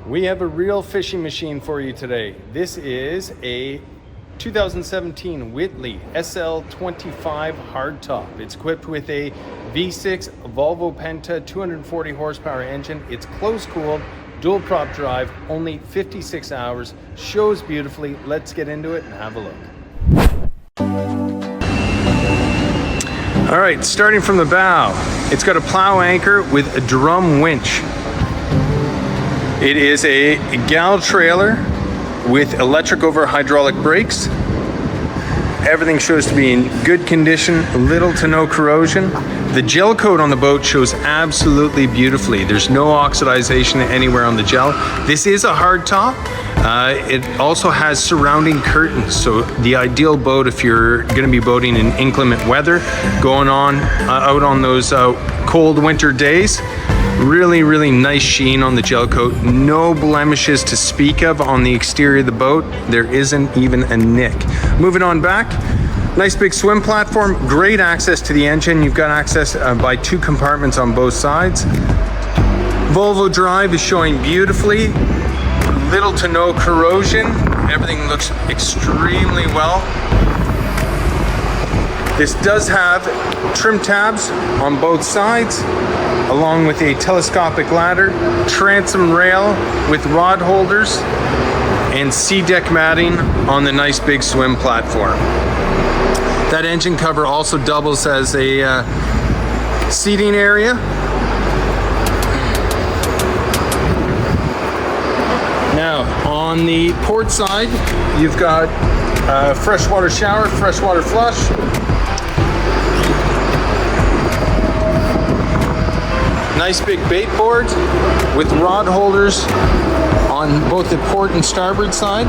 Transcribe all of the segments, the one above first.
We have a real fishing machine for you today. This is a 2017 Whittley SL 25 hardtop. It's equipped with a V6 Volvo Venta 240 horsepower engine. It's close cooled, dual prop drive, only 56 hours, shows beautifully. Let's get into it and have a look. All right, starting from the bow, it's got a plow anchor with a drum winch. It is a gal trailer with electric over hydraulic brakes. Everything shows to be in good condition, little to no corrosion. The gel coat on the boat shows absolutely beautifully. There's no oxidization anywhere on the gel. This is a hard top. It also has surrounding curtains, so the ideal boat if you're going to be boating in inclement weather, going on out on those cold winter days. Really nice sheen on the gel coat. No blemishes to speak of on the exterior of the boat. There isn't even a nick. Moving on back, nice big swim platform, great access to the engine. You've got access by two compartments on both sides. Volvo drive is showing beautifully, little to no corrosion. Everything looks extremely well. This does have trim tabs on both sides, along with a telescopic ladder, transom rail with rod holders, and C-deck matting on the nice big swim platform. That engine cover also doubles as a seating area. Now, on the port side, you've got a freshwater shower, freshwater flush. Nice big bait board with rod holders on both the port and starboard side.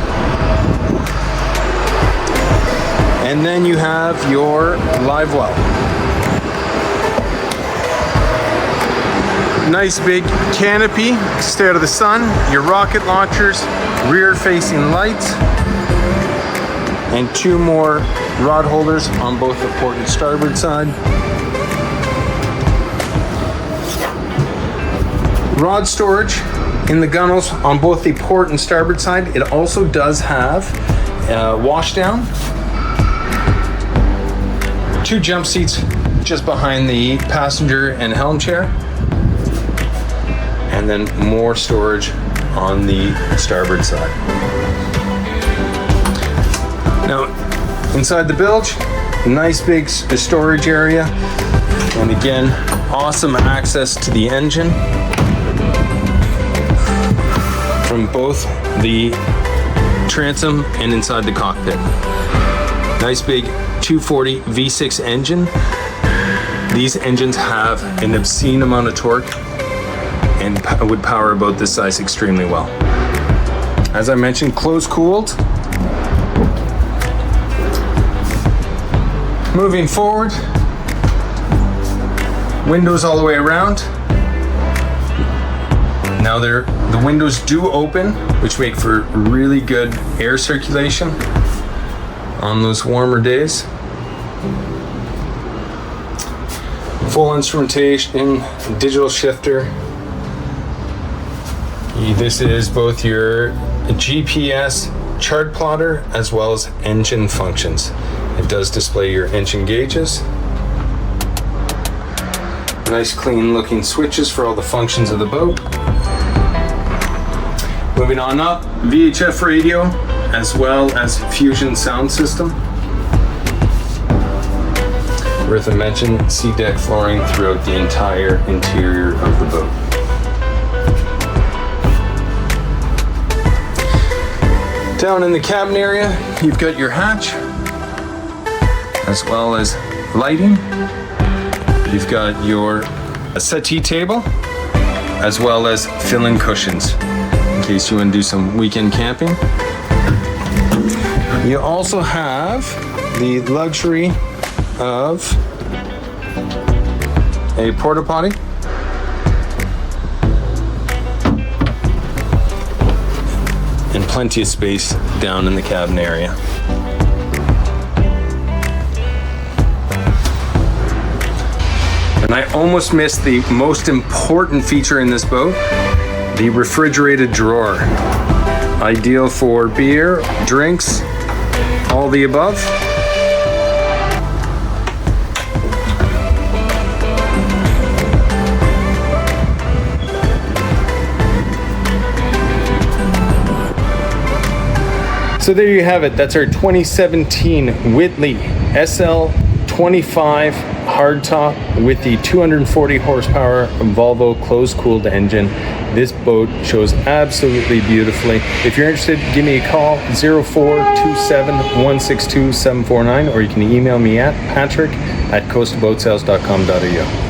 And then you have your live well. Nice big canopy to stay out of the sun, your rocket launchers, rear facing lights, and two more rod holders on both the port and starboard side. Rod storage in the gunnels on both the port and starboard side. It also does have wash down. Two jump seats just behind the passenger and helm chair. And then more storage on the starboard side. Now, inside the bilge, nice big storage area. And again, awesome access to the engine from both the transom and inside the cockpit. Nice big 240 V6 engine. These engines have an obscene amount of torque and would power a boat this size extremely well. As I mentioned, close cooled. Moving forward, windows all the way around. Now the windows do open, which make for really good air circulation on those warmer days. Full instrumentation, digital shifter. This is both your GPS chart plotter as well as engine functions. It does display your engine gauges. Nice clean looking switches for all the functions of the boat. Moving on up, VHF radio as well as Fusion sound system. Worth a mention, C-deck flooring throughout the entire interior of the boat. Down in the cabin area, you've got your hatch, as well as lighting. You've got your settee table, as well as fill-in cushions, in case you want to do some weekend camping. You also have the luxury of a porta potty. And plenty of space down in the cabin area. And I almost missed the most important feature in this boat. the refrigerated drawer. Ideal for beer, drinks, all the above. So there you have it. That's our 2017 Whittley SL 25 hardtop with the 240 horsepower Volvo closed-cooled engine. This boat shows absolutely beautifully. If you're interested, give me a call, 0427-162-749, or you can email me at patrick@coastalboatsales.com.au.